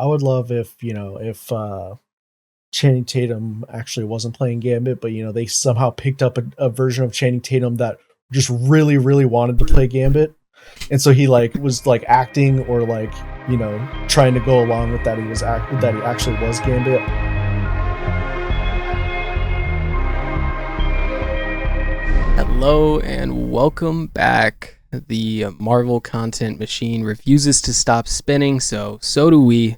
I would love if Channing Tatum actually wasn't playing Gambit, but they somehow picked up a version of Channing Tatum that just really, really wanted to play Gambit, and so he like was like acting or like trying to go along with that that he actually was Gambit. Hello and welcome back. The Marvel content machine refuses to stop spinning, so do we.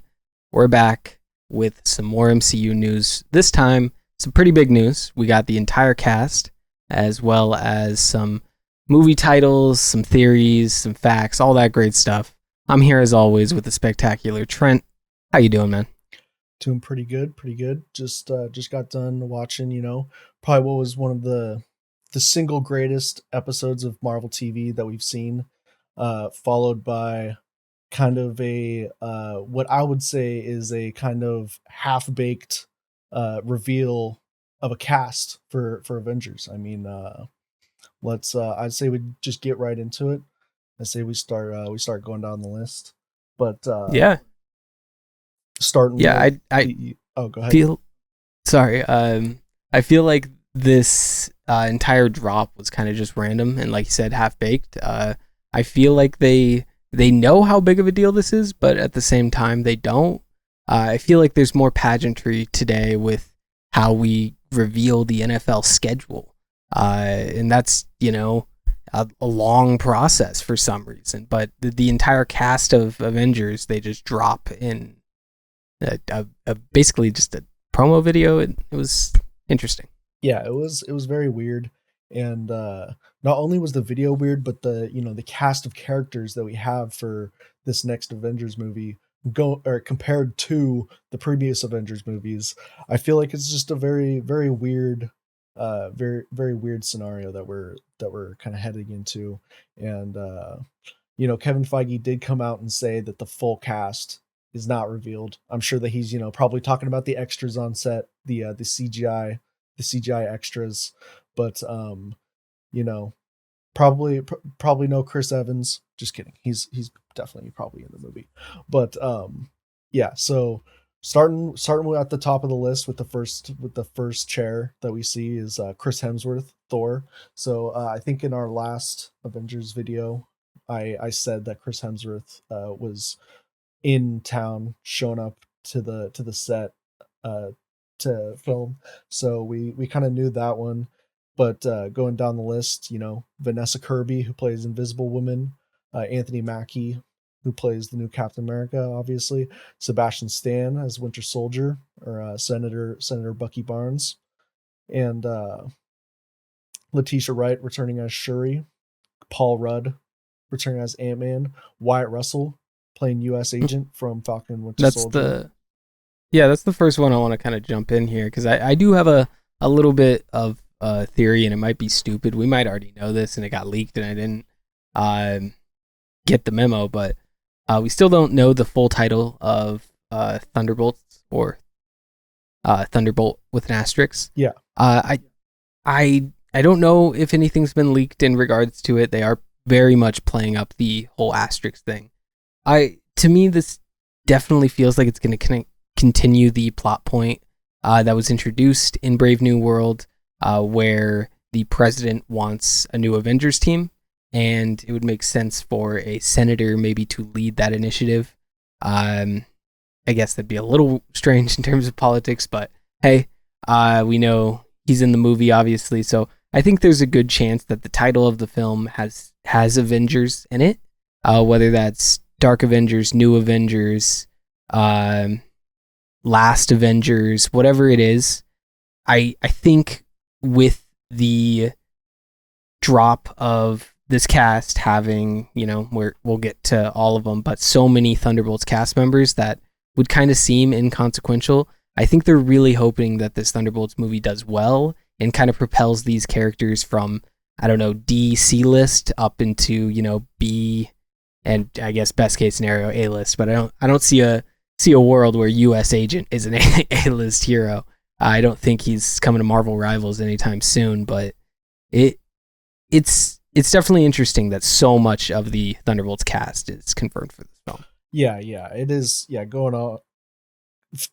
We're back with some more MCU news. This time, some pretty big news. We got the entire cast, as well as some movie titles, some theories, some facts, all that great stuff. I'm here as always with the spectacular Trent. How you doing, man? Doing pretty good, pretty good. Just got done watching, probably what was one of the single greatest episodes of Marvel TV that we've seen, followed by kind of a what I would say is a kind of half-baked reveal of a cast for Avengers. I mean, let's I'd say we just get right into it. I say we start going down the list. But Yeah, starting yeah. with I oh, go ahead. feel sorry. I feel like this entire drop was kind of just random and, like you said, half baked. I feel like they know how big of a deal this is, but at the same time they don't. I feel like there's more pageantry today with how we reveal the NFL schedule, and that's a long process for some reason. But the entire cast of Avengers, they just drop in basically just a promo video. It was interesting. Yeah, it was very weird, and not only was the video weird, but the cast of characters that we have for this next Avengers movie compared to the previous Avengers movies, I feel like it's just a very, very weird, very, very weird scenario that we're kind of heading into. And Kevin Feige did come out and say that the full cast is not revealed. I'm sure that he's probably talking about the extras on set, the CGI extras, but probably no Chris Evans. Just kidding. He's definitely probably in the movie. But yeah, so starting at the top of the list with the first chair that we see is Chris Hemsworth, Thor. So I think in our last Avengers video, I said that Chris Hemsworth was in town, showing up to the set to film. So we kind of knew that one. But going down the list, Vanessa Kirby, who plays Invisible Woman, Anthony Mackie, who plays the new Captain America, obviously, Sebastian Stan as Winter Soldier, or Senator Bucky Barnes, and Letitia Wright returning as Shuri, Paul Rudd returning as Ant-Man, Wyatt Russell playing U.S. agent from Falcon and Winter Soldier. That's the first one I want to kind of jump in here, because I do have a little bit of theory, and it might be stupid. We might already know this, and it got leaked, and I didn't get the memo, but we still don't know the full title of Thunderbolts, or Thunderbolt with an asterisk. Yeah. I don't know if anything's been leaked in regards to it. They are very much playing up the whole asterisk thing. To me, this definitely feels like it's going to continue the plot point that was introduced in Brave New World, where the president wants a new Avengers team, and it would make sense for a senator maybe to lead that initiative. I guess that'd be a little strange in terms of politics, but hey, we know he's in the movie, obviously, so I think there's a good chance that the title of the film has Avengers in it, whether that's Dark Avengers, New Avengers, Last Avengers, whatever it is. I think with the drop of this cast having, we'll get to all of them, but so many Thunderbolts cast members that would kind of seem inconsequential, I think they're really hoping that this Thunderbolts movie does well and kind of propels these characters from, I don't know, D, C list up into, B, and I guess best case scenario A list. But I don't see a world where U.S. Agent is an A-list hero. I don't think he's coming to Marvel Rivals anytime soon, but it's definitely interesting that so much of the Thunderbolts cast is confirmed for this film. Yeah, it is. Yeah, going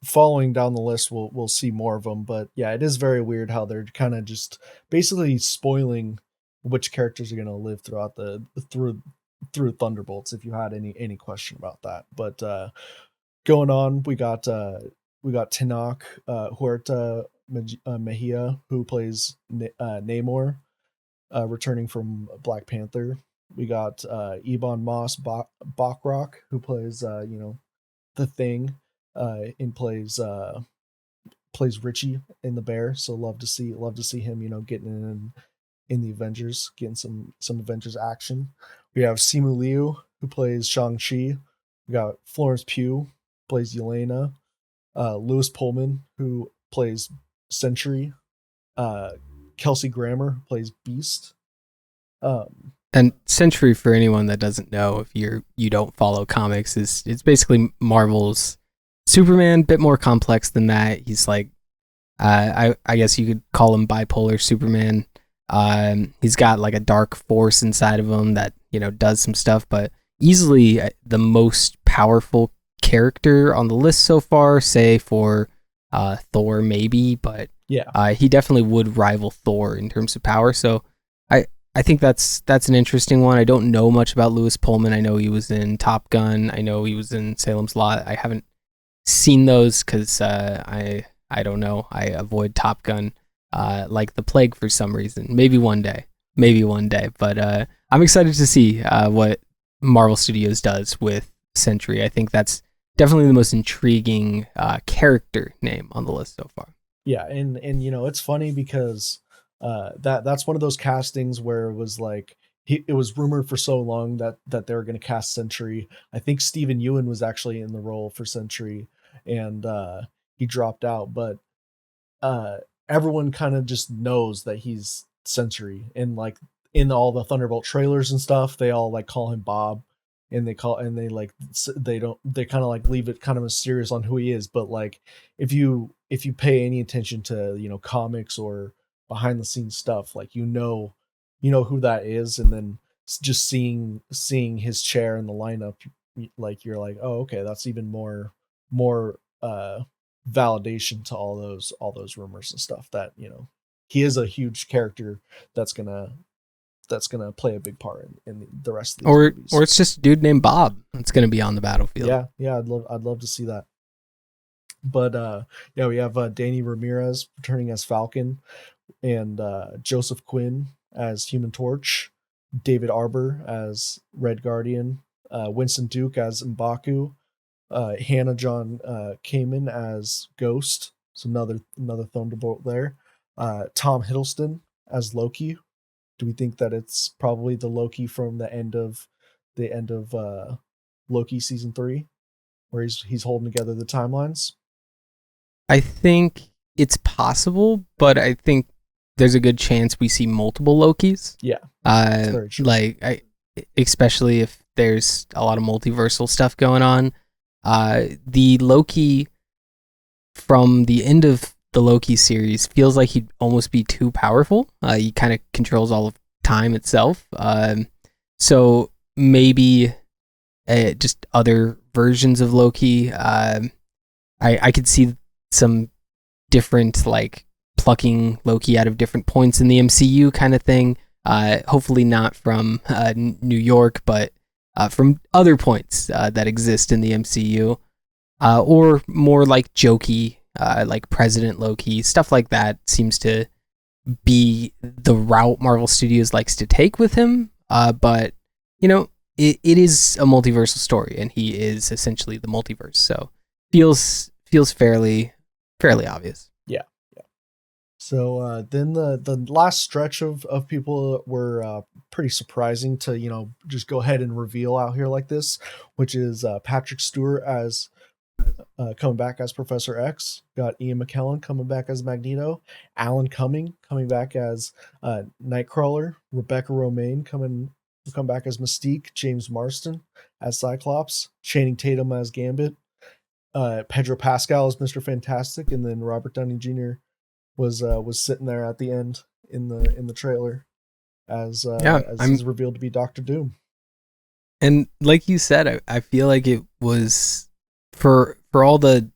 following down the list, we'll see more of them. But yeah, it is very weird how they're kind of just basically spoiling which characters are going to live throughout the through Thunderbolts. If you had any question about that, but going on, we got Tinoch Huerta Mejia, who plays Namor, returning from Black Panther. We got Ebon Moss Bachrock, who plays the Thing, and plays Richie in the Bear. So love to see him, getting in the Avengers, getting some Avengers action. We have Simu Liu, who plays Shang-Chi. We got Florence Pugh, plays Yelena. Lewis Pullman, who plays Sentry. Kelsey Grammer plays Beast. And Sentry, for anyone that doesn't know, if you don't follow comics, it's basically Marvel's Superman, bit more complex than that. He's like, I guess you could call him bipolar Superman. He's got like a dark force inside of him that does some stuff, but easily the most powerful character on the list so far, say for Thor maybe, but yeah, he definitely would rival Thor in terms of power. So I think that's an interesting one. I don't know much about Lewis Pullman. I know he was in Top Gun. I know he was in Salem's Lot. I haven't seen those because I don't know. I avoid Top Gun like the plague for some reason. Maybe one day. But I'm excited to see what Marvel Studios does with Sentry. I think that's definitely the most intriguing character name on the list so far. Yeah, and it's funny because that's one of those castings where it was like it was rumored for so long that they were going to cast Sentry. I think Stephen Ewan was actually in the role for Sentry, and he dropped out. But everyone kind of just knows that he's Sentry, and like in all the Thunderbolt trailers and stuff, they all like call him Bob, and they don't, they kind of like leave it kind of mysterious on who he is. But like if you pay any attention to comics or behind the scenes stuff, like who that is, and then just seeing his chair in the lineup, like you're like, oh, okay, that's even more validation to all those rumors and stuff that he is a huge character that's gonna play a big part in the rest of these movies. Or it's just a dude named Bob that's gonna be on the battlefield. Yeah, I'd love to see that. But yeah, we have Danny Ramirez returning as Falcon, and Joseph Quinn as Human Torch, David Arbor as Red Guardian, Winston Duke as M'Baku, Hannah John Kamen as Ghost, so another Thunderbolt there. Tom Hiddleston as Loki. Do we think that it's probably the Loki from the end of Loki season 3, where he's holding together the timelines? I think it's possible, but I think there's a good chance we see multiple Lokis. Yeah, very true. Especially if there's a lot of multiversal stuff going on. The Loki from the end of the Loki series feels like he'd almost be too powerful. He kind of controls all of time itself. So maybe just other versions of Loki. I could see some different, like, plucking Loki out of different points in the MCU kind of thing. Hopefully not from New York, but from other points that exist in the MCU. Or more like jokey, like President Loki. Stuff like that seems to be the route Marvel Studios likes to take with him. But, it is a multiversal story, and he is essentially the multiverse. So feels fairly obvious. Yeah. So then the last stretch of people were pretty surprising to just go ahead and reveal out here like this, which is Patrick Stewart as coming back as Professor X. Got Ian McKellen coming back as Magneto. Alan Cumming coming back as Nightcrawler. Rebecca Romaine come back as Mystique. James Marsden as Cyclops. Channing Tatum as Gambit. Pedro Pascal as Mr. Fantastic, and then Robert Downey Jr. was sitting there at the end in the trailer as he's revealed to be Doctor Doom. And like you said, I feel like it was for all the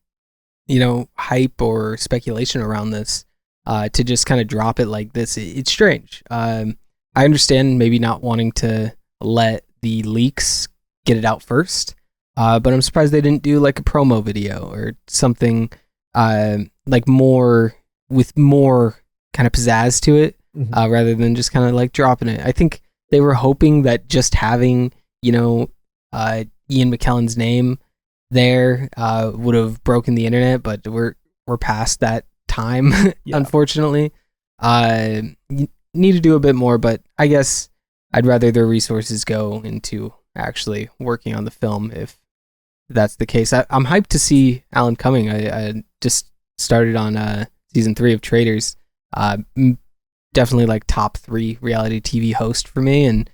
hype or speculation around this, to just kind of drop it like this, it's strange. I understand maybe not wanting to let the leaks get it out first, but I'm surprised they didn't do like a promo video or something like more with more kind of pizzazz to it, rather than just kind of like dropping it. I think they were hoping that just having Ian McKellen's name there would have broken the internet, but we're past that time. Yeah. Unfortunately. Need to do a bit more, but I guess I'd rather their resources go into actually working on the film if that's the case. I'm hyped to see Alan Cumming. I just started on season 3 of Traitors. Definitely like top 3 reality TV host for me, and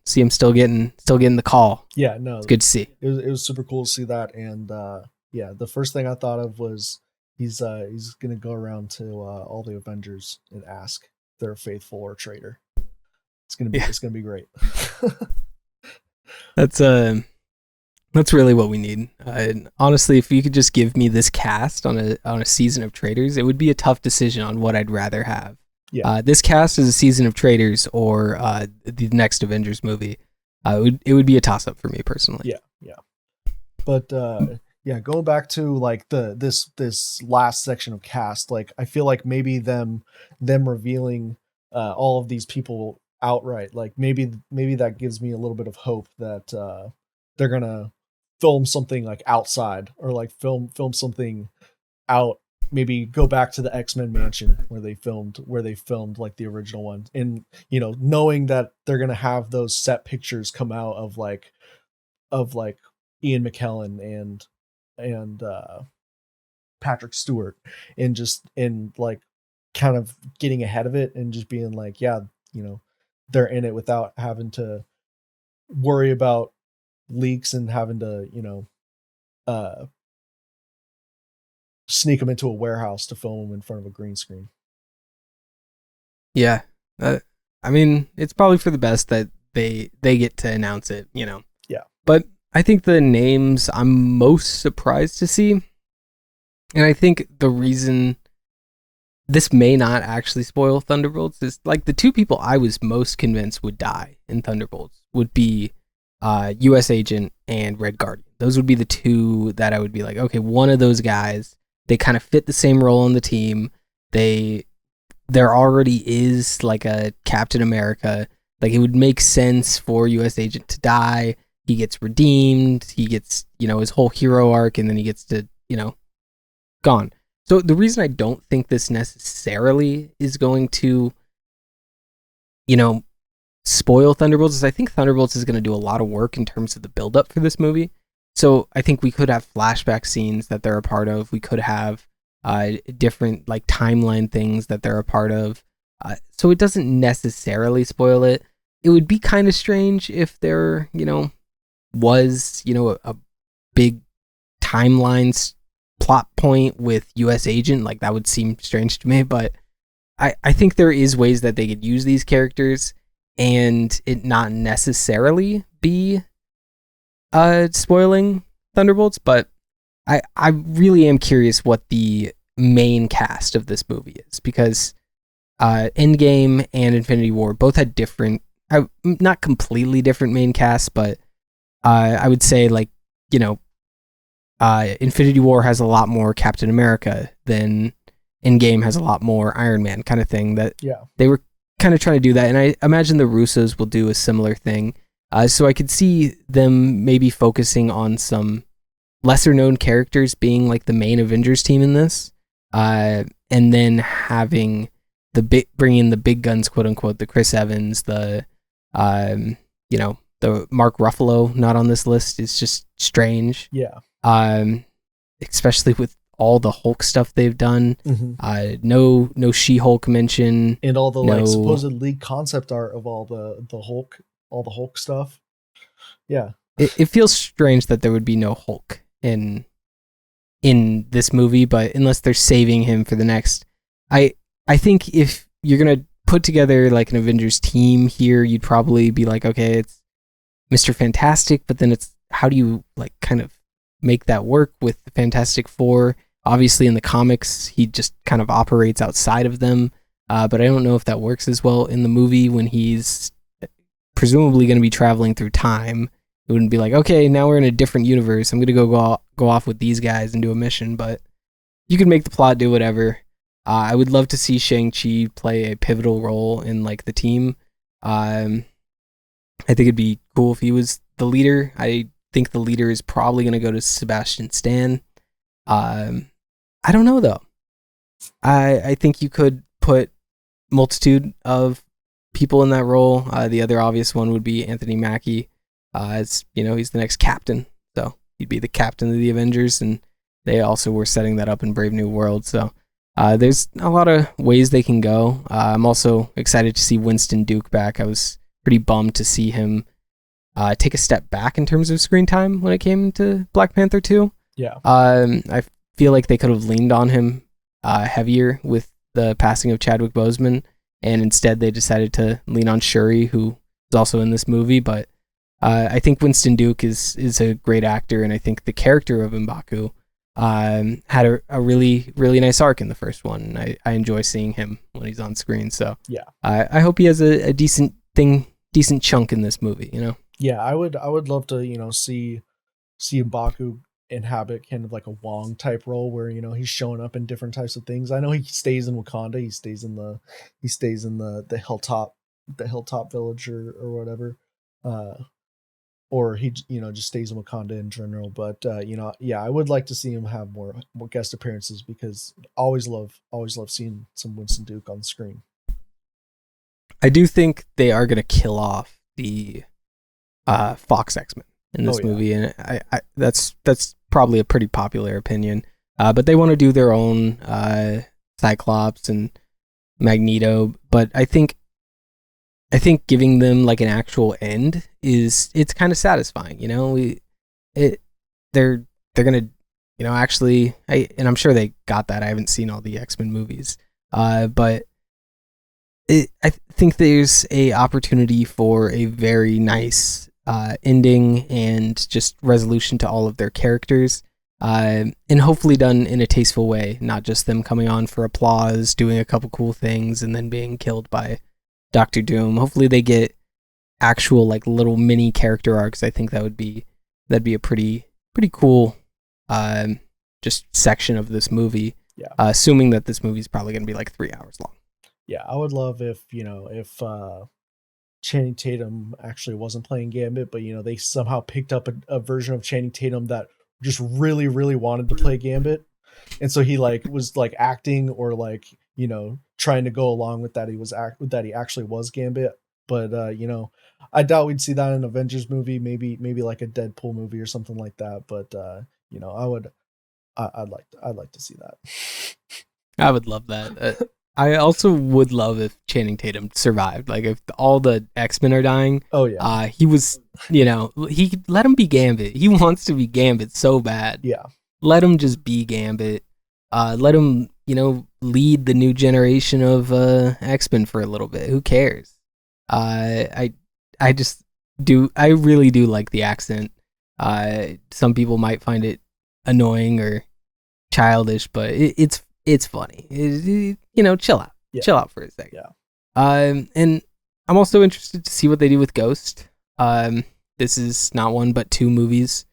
see him still getting the call. Yeah, no, it's good to see. It was super cool to see that, and the first thing I thought of was he's gonna go around to all the Avengers and ask if they're faithful or traitor. It's gonna be great. That's really what we need. Honestly, if you could just give me this cast on a season of Traitors, it would be a tough decision on what I'd rather have. Yeah. This cast is a season of Traitors or the next Avengers movie. It would be a toss up for me personally. Yeah. But going back to like this last section of cast, like I feel like maybe them revealing all of these people outright, like maybe that gives me a little bit of hope that they're gonna film something like outside, or like film something out. Maybe go back to the X-Men mansion where they filmed like the original one, and knowing that they're gonna have those set pictures come out of Ian McKellen and Patrick Stewart, and like kind of getting ahead of it and just being like, they're in it without having to worry about leaks and having to sneak them into a warehouse to film them in front of a green screen. Yeah. I mean, it's probably for the best that they get to announce it, Yeah. But I think the names I'm most surprised to see, and I think the reason this may not actually spoil Thunderbolts is like the 2 people I was most convinced would die in Thunderbolts would be US Agent and Red Guardian. Those would be the 2 that I would be like, okay, one of those guys, they kind of fit the same role on the team. There already is like a Captain America. Like it would make sense for US Agent to die. He gets redeemed. He gets, his whole hero arc, and then he gets to, gone. So the reason I don't think this necessarily is going to, spoil Thunderbolts is I think Thunderbolts is going to do a lot of work in terms of the buildup for this movie. So I think we could have flashback scenes that they're a part of. We could have different like timeline things that they're a part of. So it doesn't necessarily spoil it. It would be kind of strange if there, was, a big timeline plot point with US Agent. Like that would seem strange to me, but I think there is ways that they could use these characters and it not necessarily be spoiling Thunderbolts, but I really am curious what the main cast of this movie is, because Endgame and Infinity War both had different, not completely different main casts, but I would say like, Infinity War has a lot more Captain America than Endgame has a lot more Iron Man kind of thing. That they were kind of trying to do that, and I imagine the Russos will do a similar thing. So I could see them maybe focusing on some lesser known characters being like the main Avengers team in this, and then having bringing the big guns, quote unquote, the Chris Evans, the Mark Ruffalo not on this list is just strange. Yeah. Especially with all the Hulk stuff they've done. Mm-hmm. No She-Hulk mention, and all the like supposed leaked concept art of all the Hulk stuff. Yeah, it feels strange that there would be no Hulk in this movie, but unless they're saving him for the next, I think if you're gonna put together like an Avengers team here, you'd probably be like, okay, it's Mr. Fantastic, but then it's how do you like kind of make that work with the Fantastic Four. Obviously, in the comics, he just kind of operates outside of them, but I don't know if that works as well in the movie when he's presumably going to be traveling through time. It wouldn't be like, okay, now we're in a different universe. I'm going to go off with these guys and do a mission, but you can make the plot do whatever. I would love to see Shang-Chi play a pivotal role in like the team. I think it'd be cool if he was the leader. I think the leader is probably going to go to Sebastian Stan. I don't know though. I think you could put multitude of people in that role. The other obvious one would be Anthony Mackie. As you know, he's the next captain, so he'd be the captain of the Avengers, and they also were setting that up in Brave New World. So there's a lot of ways they can go. I'm also excited to see Winston Duke back. I was pretty bummed to see him take a step back in terms of screen time when it came to Black Panther 2. Yeah. I feel like they could have leaned on him heavier with the passing of Chadwick Boseman, and instead they decided to lean on Shuri, who is also in this movie. But I think Winston Duke is a great actor, and I think the character of M'Baku had a really, really nice arc in the first one. And I enjoy seeing him when he's on screen. So yeah, I hope he has a decent chunk in this movie, you know? Yeah, I would love to, see M'Baku inhabit kind of like a Wong type role where, he's showing up in different types of things. I know he stays in Wakanda, he stays in the hilltop village or whatever. Or he, just stays in Wakanda in general. But I would like to see him have more guest appearances because always love seeing some Winston Duke on the screen. I do think they are going to kill off the Fox X-Men in this movie, and I that's probably a pretty popular opinion. But they want to do their own Cyclops and Magneto, but I think giving them like an actual end it's kind of satisfying, they're gonna, actually, and I'm sure they got that. I haven't seen all the X-Men movies, but I think there's a opportunity for a very nice ending and just resolution to all of their characters, and hopefully done in a tasteful way, not just them coming on for applause, doing a couple cool things, and then being killed by Doctor Doom. Hopefully they get actual like little mini character arcs. I think that'd be a pretty cool just section of this movie. Yeah. Assuming that this movie is probably going to be like 3 hours long. Yeah, I would love if Channing Tatum actually wasn't playing Gambit, but they somehow picked up a version of Channing Tatum that just really, really wanted to play Gambit, and so he like was like acting or like trying to go along with that he actually was Gambit. But I doubt we'd see that in an Avengers movie. Maybe like a Deadpool movie or something like that. But I'd like to see that. I would love that. I also would love if Channing Tatum survived. Like if all the X-Men are dying. Oh yeah. He was, he let him be Gambit. He wants to be Gambit so bad. Yeah. Let him just be Gambit. Let him, lead the new generation of X-Men for a little bit. Who cares? I really do like the accent. Some people might find it annoying or childish, but it's funny. Chill out. Yeah. Chill out for a second. Yeah. And I'm also interested to see what they do with Ghost. This is not one but 2 movies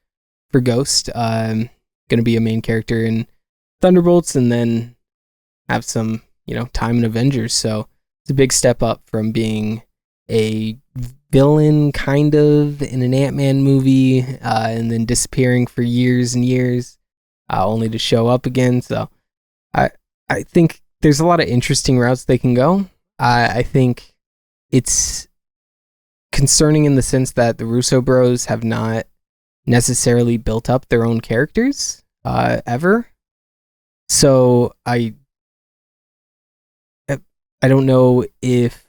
for Ghost. Going to be a main character in Thunderbolts and then have some, time in Avengers. So it's a big step up from being a villain kind of in an Ant-Man movie and then disappearing for years and years only to show up again. So I think there's a lot of interesting routes they can go. I think it's concerning in the sense that the Russo bros have not necessarily built up their own characters ever. So I don't know if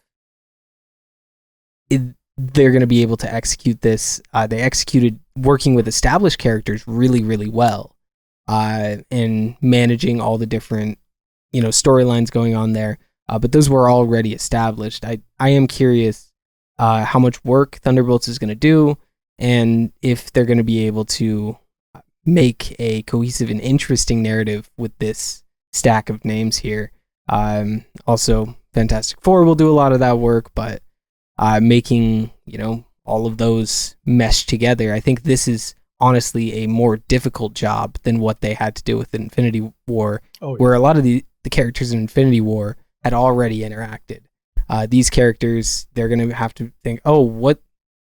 they're going to be able to execute this. They executed working with established characters really, really well, and managing all the different, storylines going on there. But those were already established. I am curious how much work Thunderbolts is going to do, and if they're going to be able to make a cohesive and interesting narrative with this stack of names here. Also, Fantastic Four will do a lot of that work, but making, all of those mesh together, I think this is honestly a more difficult job than what they had to do with Infinity War, Oh, yeah. where a lot of the characters in Infinity War had already interacted. These characters, they're going to have to think, oh, what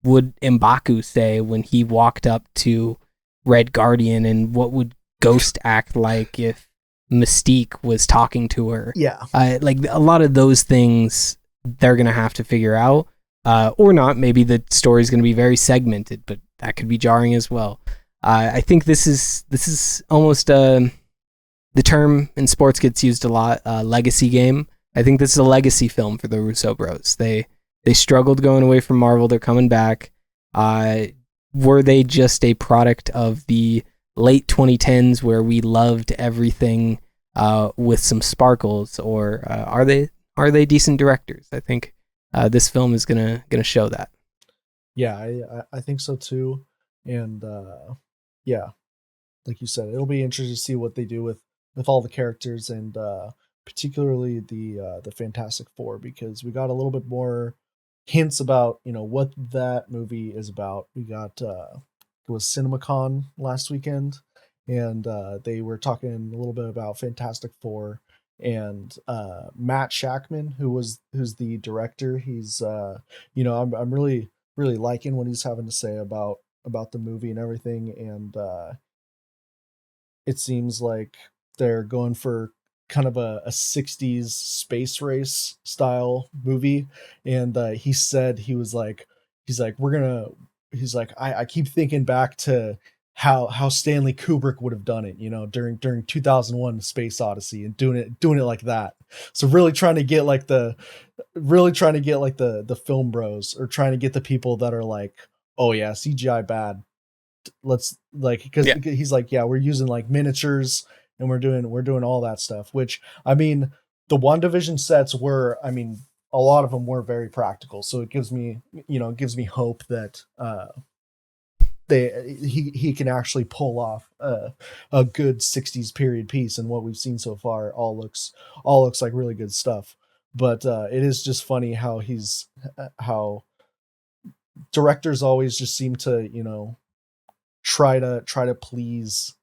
would M'Baku say when he walked up to Red Guardian, and what would Ghost act like if Mystique was talking to her? Yeah. Like a lot of those things, they're going to have to figure out, or not. Maybe the story is going to be very segmented, but that could be jarring as well. I think this is almost the term in sports gets used a lot. Legacy game. I think this is a legacy film for the Russo bros. They struggled going away from Marvel. They're coming back. Were they just a product of the late 2010s where we loved everything with some sparkles, or are they decent directors? I think this film is gonna show that. Yeah, I think so too. And yeah, like you said, it'll be interesting to see what they do with all the characters, and particularly the Fantastic Four, because we got a little bit more hints about what that movie is about. We got it was CinemaCon last weekend, and they were talking a little bit about Fantastic Four, and Matt Shackman, who's the director. He's I'm really liking what he's having to say about the movie and everything, and it seems like they're going for kind of a 60s space race style movie. And he said he's like we're gonna he's like I keep thinking back to how Stanley Kubrick would have done it, during 2001 Space Odyssey, and doing it like that. So really trying to get like the film bros, or trying to get the people that are like, oh yeah, CGI bad, let's like, because Yeah. he's like, yeah, we're using like miniatures, and we're doing all that stuff, which, I mean, the WandaVision sets were, I mean, a lot of them were very practical, so it gives me hope that he can actually pull off a good 60s period piece, and what we've seen so far all looks like really good stuff. But it is just funny how how directors always just seem to try to please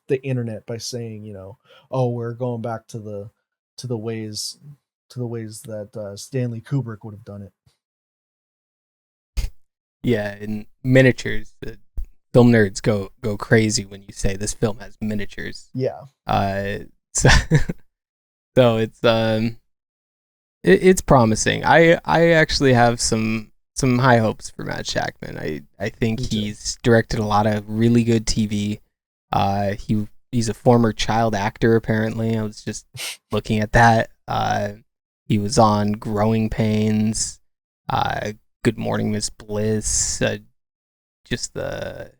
the internet by saying, oh, we're going back to the ways that Stanley Kubrick would have done it. Yeah, in miniatures, film nerds go crazy when you say this film has miniatures. Yeah. So, so it's promising. I actually have some high hopes for Matt Shackman. I think he's directed a lot of really good TV. He's a former child actor, apparently. I was just looking at that. He was on Growing Pains, Good Morning Miss Bliss, just the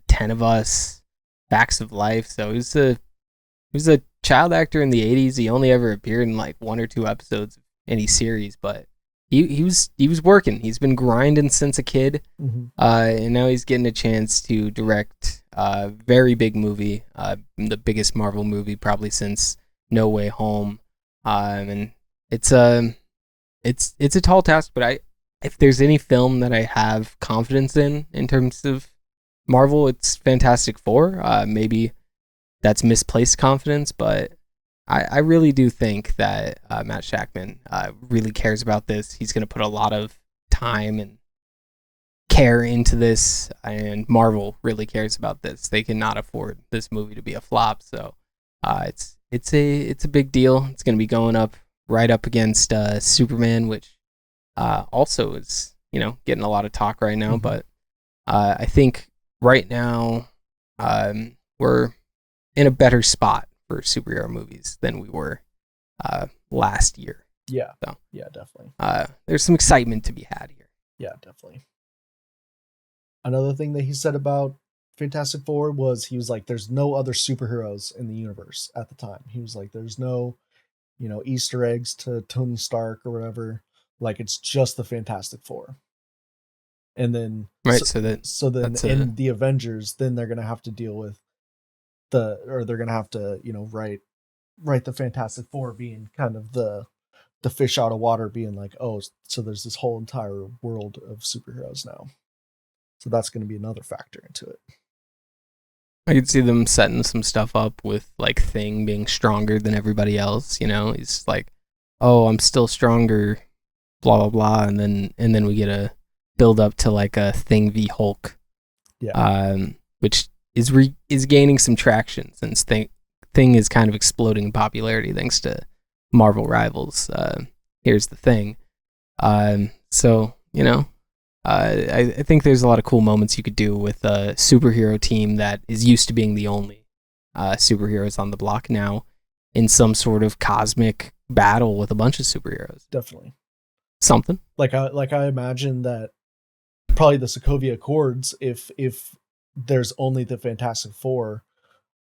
10 of Us, Facts of Life. So he was a child actor in the 80s. He only ever appeared in like one or two episodes of any series, but he was working. He's been grinding since a kid, Mm-hmm. And now he's getting a chance to direct a very big movie, the biggest Marvel movie probably since No Way Home, and it's it's a tall task. But if there's any film that I have confidence in terms of Marvel, it's Fantastic Four. Maybe that's misplaced confidence, but I really do think that Matt Shackman really cares about this. He's going to put a lot of time and care into this, and Marvel really cares about this. They cannot afford this movie to be a flop, so it's a big deal. It's going to be going up right up against Superman, which also is getting a lot of talk right now. Mm-hmm. But I think right now we're in a better spot for superhero movies than we were last year. Yeah. So yeah, definitely. There's some excitement to be had here. Yeah, definitely. Another thing that he said about Fantastic Four was, he was like, there's no other superheroes in the universe at the time. He was like, there's no, Easter eggs to Tony Stark or whatever. Like, it's just the Fantastic Four. and then Right. So that so then that's in the Avengers, then they're gonna have to deal with they're gonna have to, write the Fantastic Four being kind of the fish out of water, being like, oh, so there's this whole entire world of superheroes now. So that's going to be another factor into it. I could see them setting some stuff up with like Thing being stronger than everybody else. You know, he's like, oh, I'm still stronger, blah blah blah, and then we get a build up to like a Thing v Hulk, Yeah, which is gaining some traction since Thing is kind of exploding in popularity thanks to Marvel Rivals. Here's the Thing. So I think there's a lot of cool moments you could do with a superhero team that is used to being the only superheroes on the block now in some sort of cosmic battle with a bunch of superheroes. definitely. Something. Like I imagine that probably the Sokovia Accords, if there's only the Fantastic Four,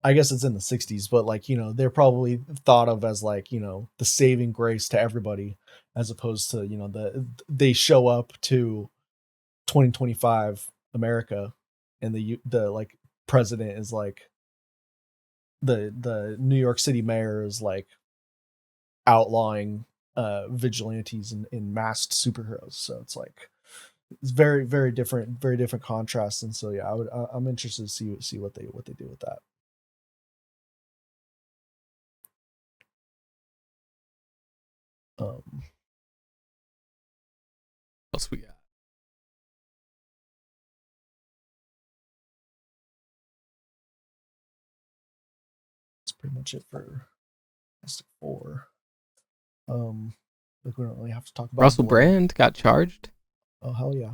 I guess it's in the 60s, but like, they're probably thought of as like, the saving grace to everybody, as opposed to, they show up to 2025 America, and the like president is like, the New York City mayor is like outlawing vigilantes and masked superheroes. So it's like, it's very very different contrast. And so yeah, I'm interested to see what they do with that. What else we got? That's pretty much it for Fantastic Four. Like, we don't really have to talk about Russell Blade. Brand got charged. Oh hell yeah,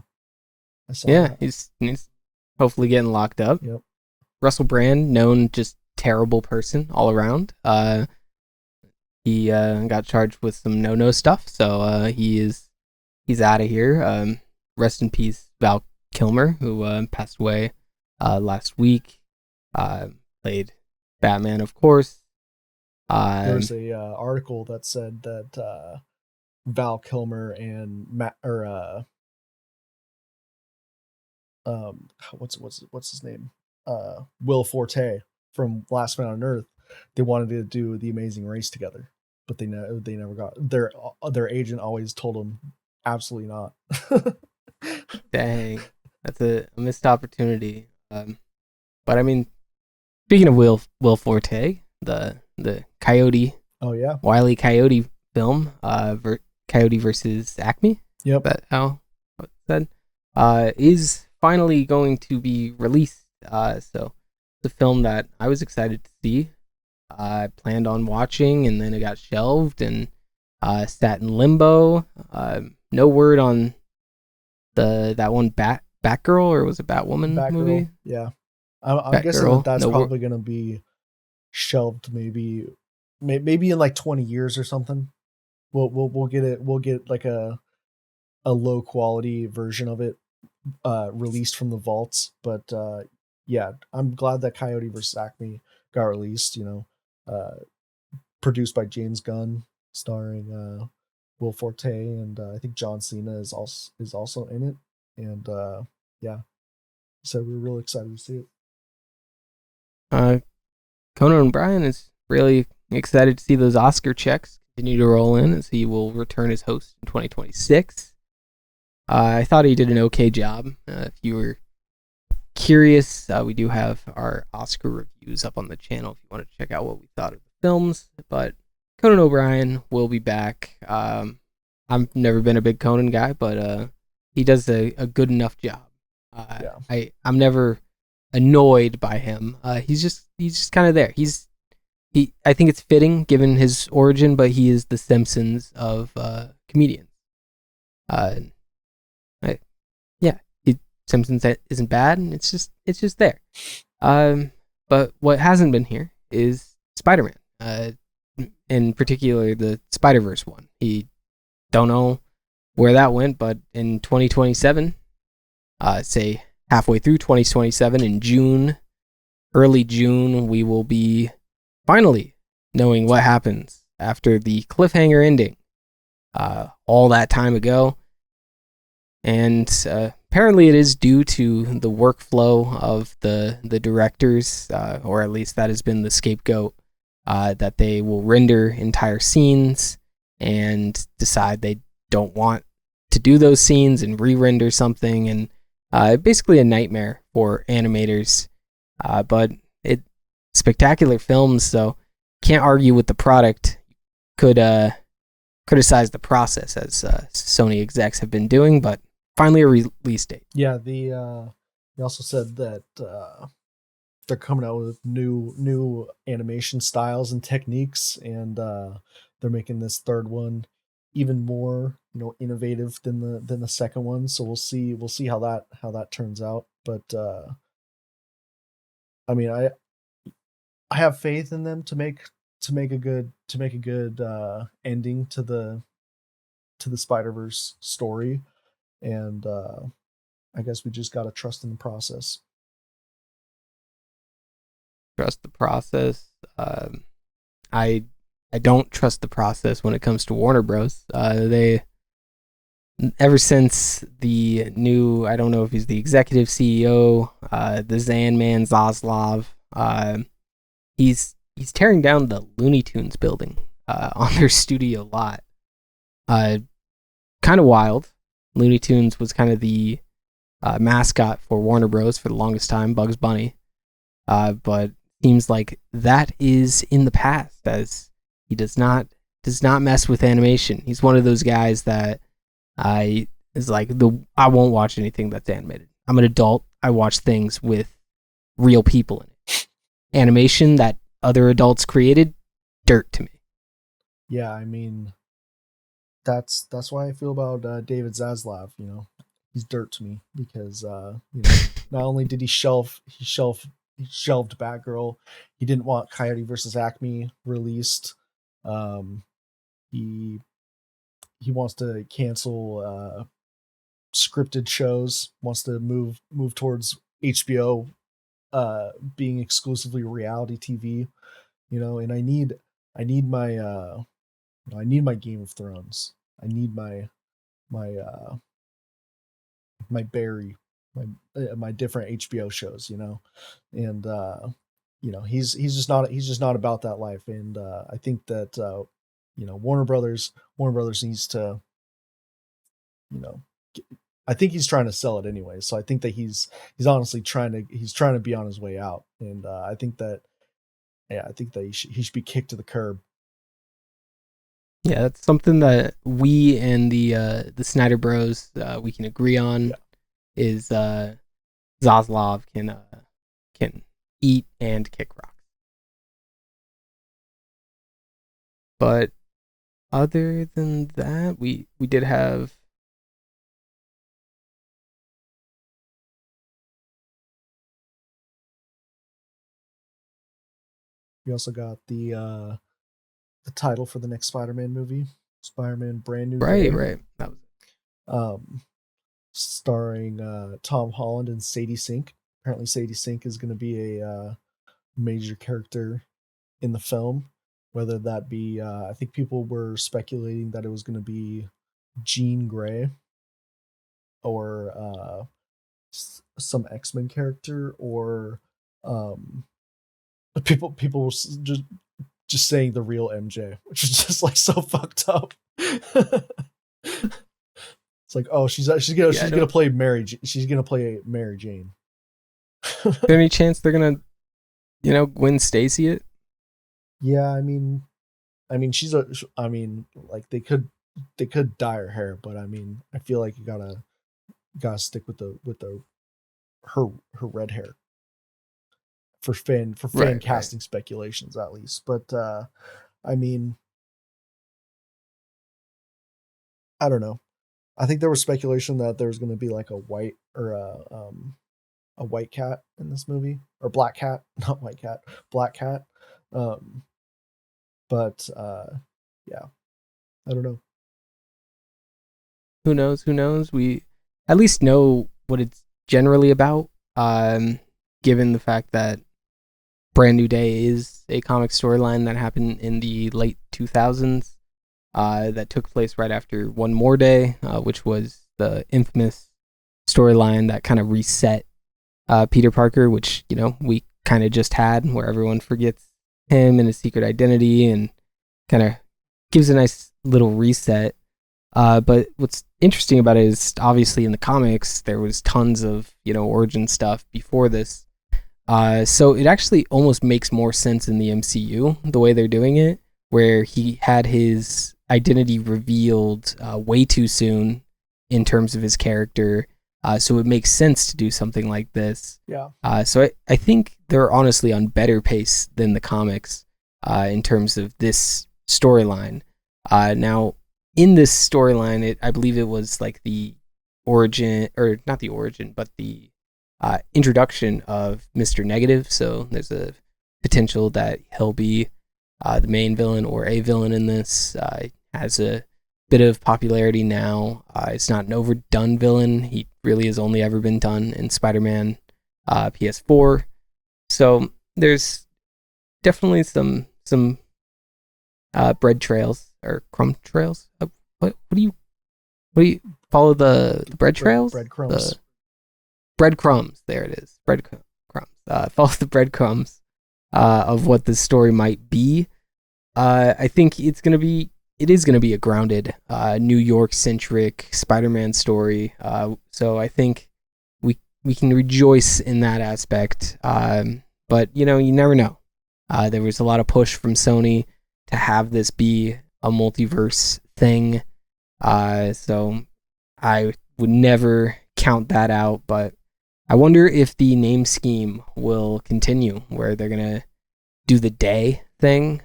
I saw Yeah, that. he's hopefully getting locked up. Yep. Russell Brand, known just terrible person all around. He got charged with some no stuff, so he's out of here. Rest in peace, Val Kilmer, who passed away last week. Played Batman, of course. There's a article that said that Val Kilmer and what's his name, Will Forte from Last Man on Earth, they wanted to do the Amazing Race together, but they never got their agent always told them absolutely not. Dang, that's a missed opportunity. But I mean, speaking of Will Forte, the Coyote, Oh yeah, Wile E. Coyote film, Coyote versus Acme. yep. That how it said, is finally going to be released. So the film that I was excited to see. I planned on watching, and then it got shelved and sat in limbo. No word on that one Batgirl, or was it Batwoman Batgirl, movie? yeah. I'm guessing Batgirl, that's no probably going to be shelved, maybe in like 20 years or something. We'll get it. We'll get like a low quality version of it released from the vaults. But yeah, I'm glad that Coyote vs. Acme got released. Produced by James Gunn, starring Will Forte, and I think John Cena is also in it. And yeah, so we're really excited to see it. Conan O'Brien is really excited to see those Oscar checks continue to roll in, as he will return as host in 2026. I thought he did an okay job. If you were curious, we do have our Oscar reviews up on the channel if you want to check out what we thought of the films. But Conan O'Brien will be back. I've never been a big Conan guy, but he does a good enough job. Yeah. I'm never annoyed by him. He's just kind of there. I think it's fitting given his origin, but he is the Simpsons of comedians. Simpsons isn't bad, and it's just there. But what hasn't been here is Spider-Man. In particular, the Spider-Verse one. He don't know where that went, but in 2027, say halfway through 2027 in June, early June, we will be finally knowing what happens after the cliffhanger ending all that time ago. And apparently it is due to the workflow of the directors, or at least that has been the scapegoat, that they will render entire scenes and decide they don't want to do those scenes and re-render something, and basically a nightmare for animators. But it spectacular films, so can't argue with the product. Could criticize the process, as Sony execs have been doing, but finally a release date. Yeah, they also said that they're coming out with new animation styles and techniques, and they're making this third one even more, innovative than the second one. So we'll see how that turns out. But I mean, I have faith in them to make a good ending to the Spider-Verse story, and I guess we just got to trust in the process. Trust the process. I don't trust the process when it comes to Warner Bros. They, ever since the new, I don't know if he's the executive CEO, the Zan man Zaslav, he's tearing down the Looney Tunes building on their studio lot. Kind of wild. Looney Tunes was kind of the mascot for Warner Bros. For the longest time, Bugs Bunny. But seems like that is in the past, as he does not mess with animation. He's one of those guys that I won't watch anything that's animated. I'm an adult. I watch things with real people in it. Animation that other adults created, dirt to me. Yeah, I mean, that's why I feel about David Zaslav. He's dirt to me because not only did he shelved Batgirl, he didn't want Coyote versus Acme released. He wants to cancel scripted shows. Wants to move towards HBO being exclusively reality TV. And I need my I need my Game of Thrones. I need my Barry, my different HBO shows, and he's just not about that life, and I think that Warner Brothers needs to, I think he's trying to sell it anyway, so I think that he's honestly trying to be on his way out, and I think that he should be kicked to the curb. Yeah, that's something that we and the Snyder Bros we can agree on. Yeah. Is Zaslav can eat and kick rocks. But other than that, we did have we also got the title for the next Spider-Man movie, Spider-Man Brand New Day. Right. That was starring Tom Holland and Sadie Sink. Apparently Sadie Sink is going to be a major character in the film, whether that be I think people were speculating that it was going to be Jean Grey or some X-Men character, or people were just saying the real MJ, which is just like so fucked up. It's like, oh, she's gonna play Mary. She's gonna play Mary Jane. Is there any chance they're gonna, Gwen Stacy it? Yeah, I mean, like they could dye her hair, but I mean, I feel like you gotta stick with her red hair for fan casting speculations at least. But I mean, I don't know. I think there was speculation that there was going to be like a white or a white cat in this movie, or black cat, not white cat, black cat. But yeah, I don't know. Who knows? We at least know what it's generally about. Given the fact that Brand New Day is a comic storyline that happened in the late 2000s. That took place right after One More Day, which was the infamous storyline that kind of reset Peter Parker, which, you know, we kind of just had, where everyone forgets him and his secret identity and kind of gives a nice little reset. But what's interesting about it is, obviously in the comics there was tons of, you know, origin stuff before this. So it actually almost makes more sense in the MCU the way they're doing it, where he had his identity revealed way too soon in terms of his character. So it makes sense to do something like this. Yeah. So I think they're honestly on better pace than the comics in terms of this storyline. Now, in this storyline, I believe it was like the origin, or not the origin, but the introduction of Mr. Negative. So there's a potential that he'll be the main villain or a villain in this. Has a bit of popularity now. It's not an overdone villain. He really has only ever been done in Spider-Man PS4. So there's definitely some bread trails or crumb trails. What do you follow the bread trails? Breadcrumbs. Breadcrumbs. There it is. Breadcrumbs. Follow the breadcrumbs of what this story might be. I think it is going to be a grounded, New York-centric Spider-Man story. So I think we can rejoice in that aspect. But, you know, you never know. There was a lot of push from Sony to have this be a multiverse thing. So I would never count that out. But I wonder if the name scheme will continue, where they're going to do the day thing.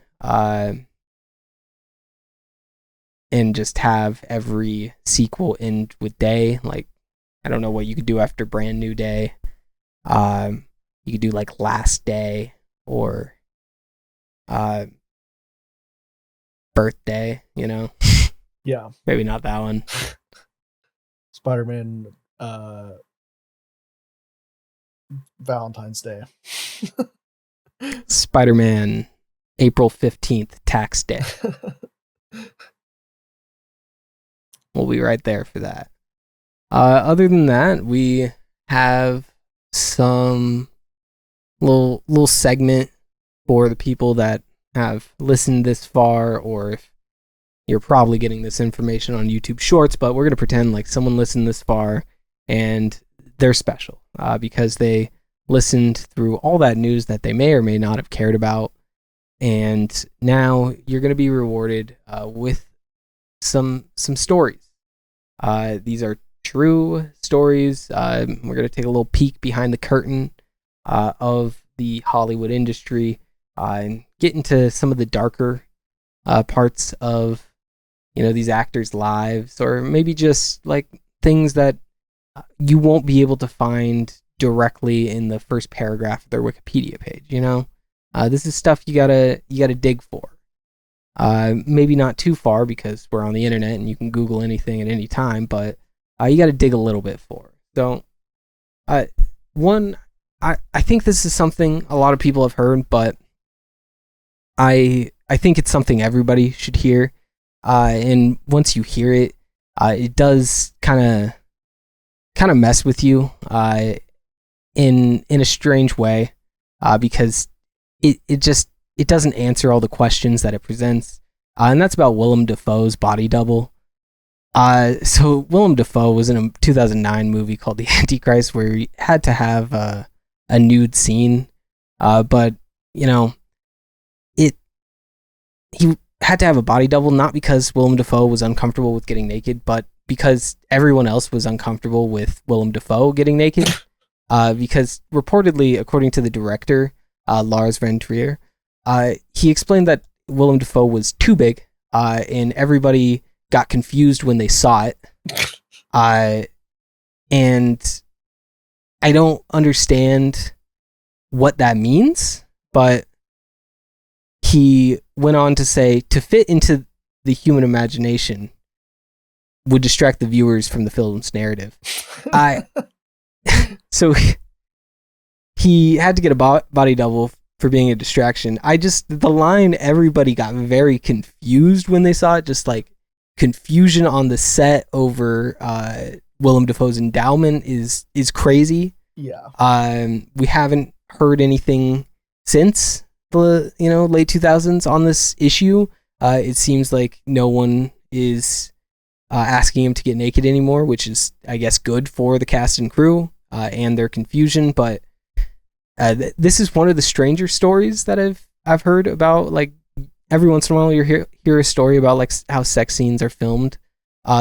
And just have every sequel end with day. Like, I don't know what you could do after Brand New Day. You could do like Last Day or Birthday, you know? Yeah. Maybe not that one. Spider-Man Valentine's Day. Spider-Man April 15th, Tax Day. We'll be right there for that. Other than that, we have some little segment for the people that have listened this far, or if you're probably getting this information on YouTube Shorts, but we're going to pretend like someone listened this far and they're special because they listened through all that news that they may or may not have cared about. And now you're going to be rewarded with some stories. These are true stories. We're going to take a little peek behind the curtain of the Hollywood industry and get into some of the darker parts of, you know, these actors' lives, or maybe just like things that you won't be able to find directly in the first paragraph of their Wikipedia page. You know, this is stuff you gotta dig for. Maybe not too far, because we're on the internet and you can Google anything at any time, but you got to dig a little bit for. So, I think this is something a lot of people have heard, but I think it's something everybody should hear. And once you hear it, it does kind of mess with you in a strange way, because it doesn't answer all the questions that it presents. And that's about Willem Dafoe's body double. So Willem Dafoe was in a 2009 movie called The Antichrist, where he had to have a nude scene. But, you know, he had to have a body double, not because Willem Dafoe was uncomfortable with getting naked, but because everyone else was uncomfortable with Willem Dafoe getting naked. Because reportedly, according to the director, Lars van Trier, he explained that Willem Dafoe was too big, and everybody got confused when they saw it. And I don't understand what that means, but he went on to say, to fit into the human imagination would distract the viewers from the film's narrative. So he had to get a body double for being a distraction. The line, everybody got very confused when they saw it, just like confusion on the set over Willem Dafoe's endowment is crazy. Yeah. We haven't heard anything since the late 2000s on this issue. It seems like no one is asking him to get naked anymore, which is, I guess, good for the cast and crew and their confusion. But this is one of the stranger stories that I've heard about. Like, every once in a while, you hear a story about like how sex scenes are filmed.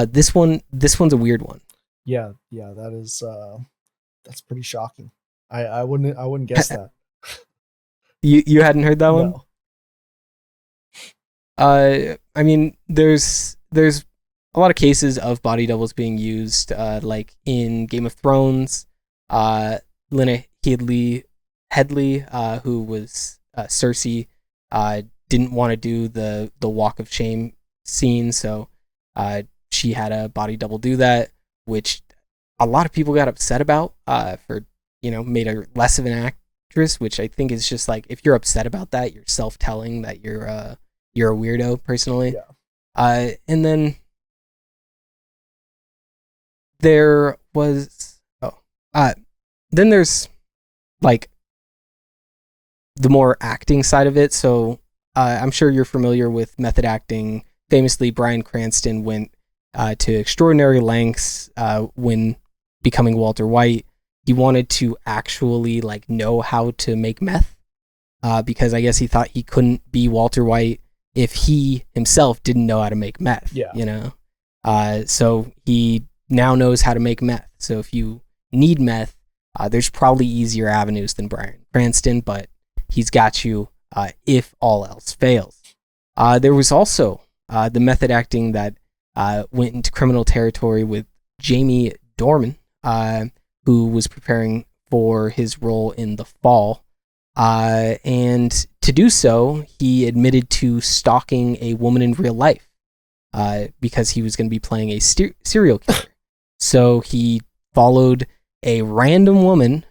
This one's a weird one. Yeah, that is that's pretty shocking. I wouldn't guess that. You hadn't heard that one? No. I mean, there's a lot of cases of body doubles being used, like in Game of Thrones. Lena Headley, who was Cersei, didn't want to do the walk of shame scene, so she had a body double do that, which a lot of people got upset about, for made her less of an actress, which I think is just like, if you're upset about that, you're self-telling that you're a weirdo, personally. Yeah. And then there was then there's like the more acting side of it. So I'm sure you're familiar with method acting. Famously, Bryan Cranston went to extraordinary lengths when becoming Walter White. He wanted to actually like know how to make meth, because I guess he thought he couldn't be Walter White if he himself didn't know how to make meth. Yeah. So he now knows how to make meth. So if you need meth, there's probably easier avenues than Bryan Cranston, but he's got you if all else fails. There was also the method acting that went into criminal territory with Jamie Dornan, who was preparing for his role in The Fall. And to do so, he admitted to stalking a woman in real life because he was going to be playing a serial killer. So he followed a random woman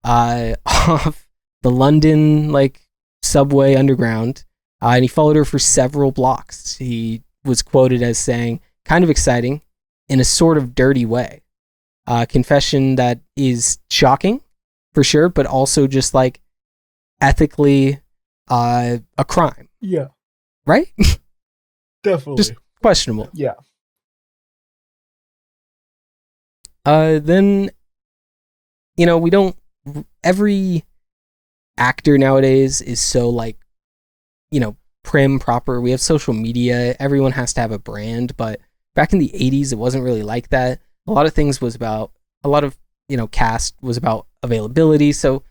off the London subway underground, and he followed her for several blocks. He was quoted as saying, "Kind of exciting in a sort of dirty way." Confession that is shocking for sure, but also just like ethically a crime. Yeah. Right? Definitely. Just questionable. Yeah. Then, we don't, every actor nowadays is so prim, proper. We have social media. Everyone has to have a brand, but back in the 80s, it wasn't really like that. A lot of things was about, cast was about availability. So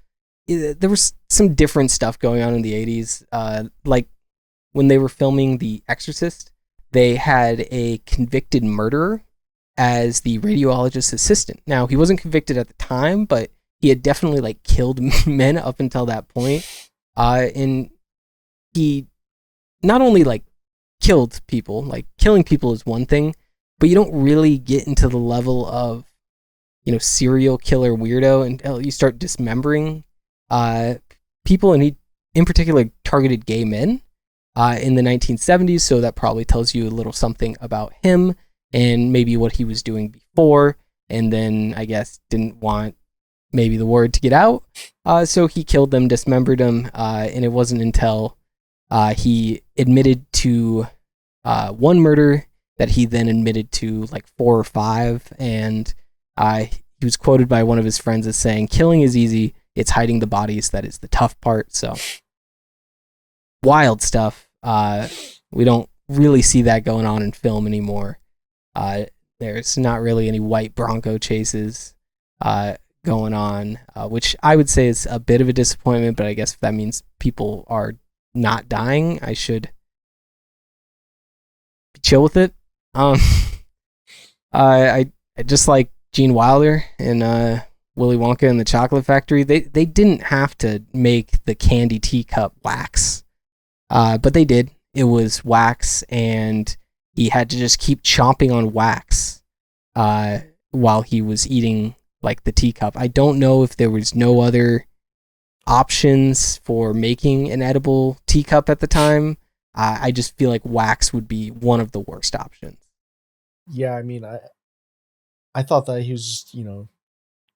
there was some different stuff going on in the 80s. Like when they were filming The Exorcist, they had a convicted murderer as the radiologist's assistant. Now, he wasn't convicted at the time, but he had definitely killed men up until that point. And he not only killed people, killing people is one thing, but you don't really get into the level of, serial killer weirdo until you start dismembering people. And he, in particular, targeted gay men in the 1970s. So that probably tells you a little something about him and maybe what he was doing before. And then I guess didn't want maybe the word to get out. So he killed them, dismembered them. And it wasn't until he admitted to one murder that he then admitted to 4 or 5. And he was quoted by one of his friends as saying, "Killing is easy. It's hiding the bodies that is the tough part." So wild stuff. We don't really see that going on in film anymore. There's not really any white Bronco chases going on, which I would say is a bit of a disappointment, but I guess if that means people are not dying, I should chill with it. I just like Gene Wilder and Willy Wonka and the Chocolate Factory. They didn't have to make the candy teacup wax, but they did. It was wax, and he had to just keep chomping on wax while he was eating the teacup. I don't know if there was no other options for making an edible teacup at the time. I just feel like wax would be one of the worst options. Yeah, I mean, I thought that he was just,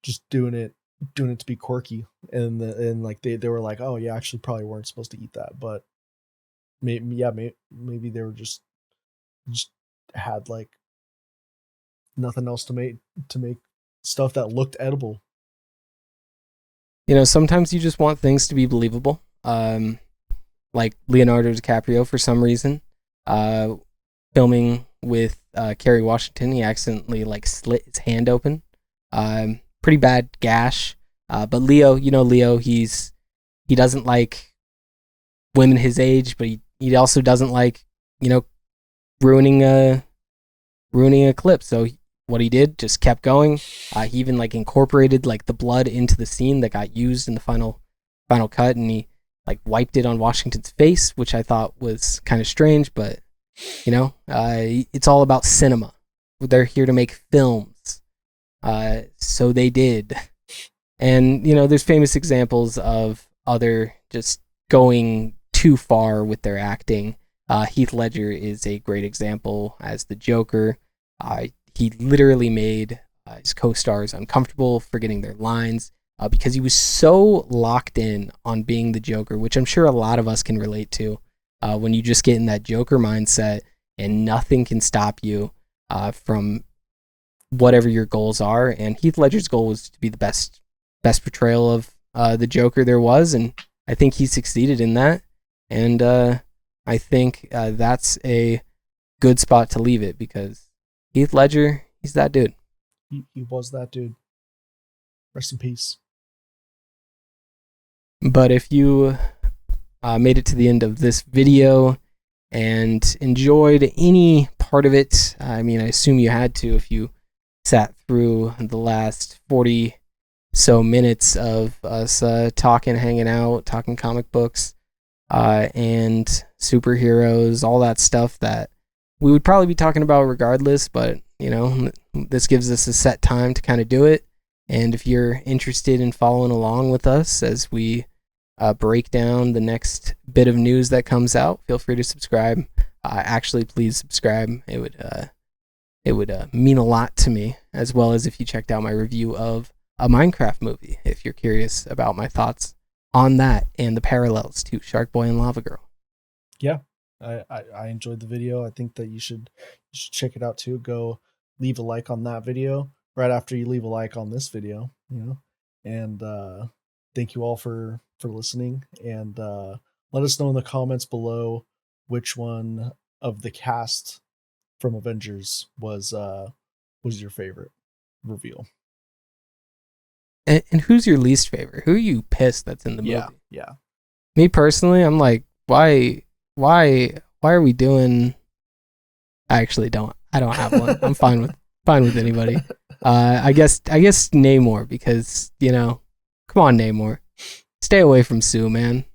just doing it to be quirky, and like they were like, oh yeah, actually probably weren't supposed to eat that, but maybe they were just had like nothing else to make stuff that looked edible. Sometimes you just want things to be believable. Like Leonardo DiCaprio, for some reason, filming with Kerry Washington, he accidentally like slit his hand open. Pretty bad gash. But Leo, Leo, he doesn't like women his age, but he also doesn't like, ruining a clip. So what he did, just kept going. He even like incorporated like the blood into the scene that got used in the final cut, and he like wiped it on Washington's face, which I thought was kind of strange, but it's all about cinema. They're here to make films. So they did. And, there's famous examples of other just going too far with their acting. Heath Ledger is a great example as the Joker. He literally made his co-stars uncomfortable, forgetting their lines, because he was so locked in on being the Joker, which I'm sure a lot of us can relate to. When you just get in that Joker mindset and nothing can stop you from whatever your goals are. And Heath Ledger's goal was to be the best portrayal of the Joker there was, and I think he succeeded in that. And I think that's a good spot to leave it, because Heath Ledger, he's that dude. He was that dude. Rest in peace. But if you made it to the end of this video and enjoyed any part of it, I mean, I assume you had to if you sat through the last 40 so minutes of us talking, hanging out, talking comic books and superheroes, all that stuff that we would probably be talking about regardless, but this gives us a set time to kind of do it. And if you're interested in following along with us as we break down the next bit of news that comes out, feel free to subscribe. Actually, please subscribe. It would mean a lot to me, as well as if you checked out my review of a Minecraft movie, if you're curious about my thoughts on that and the parallels to Shark Boy and Lava Girl. Yeah, I enjoyed the video. I think that you should check it out too. Go leave a like on that video right after you leave a like on this video, and thank you all for listening, and let us know in the comments below which one of the cast from Avengers was your favorite reveal. And who's your least favorite? Who are you pissed that's in the movie? Yeah. Me personally, I'm like, why are we doing? I actually don't. I don't have one. I'm fine with anybody. I guess Namor, because come on, Namor, stay away from Sue, man.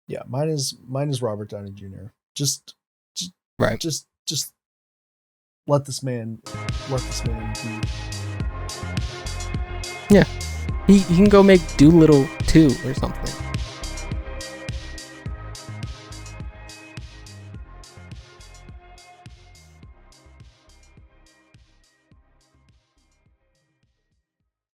Yeah, mine is Robert Downey Jr. Just right. Just let this man be. Yeah, he can go make Doolittle 2 or something.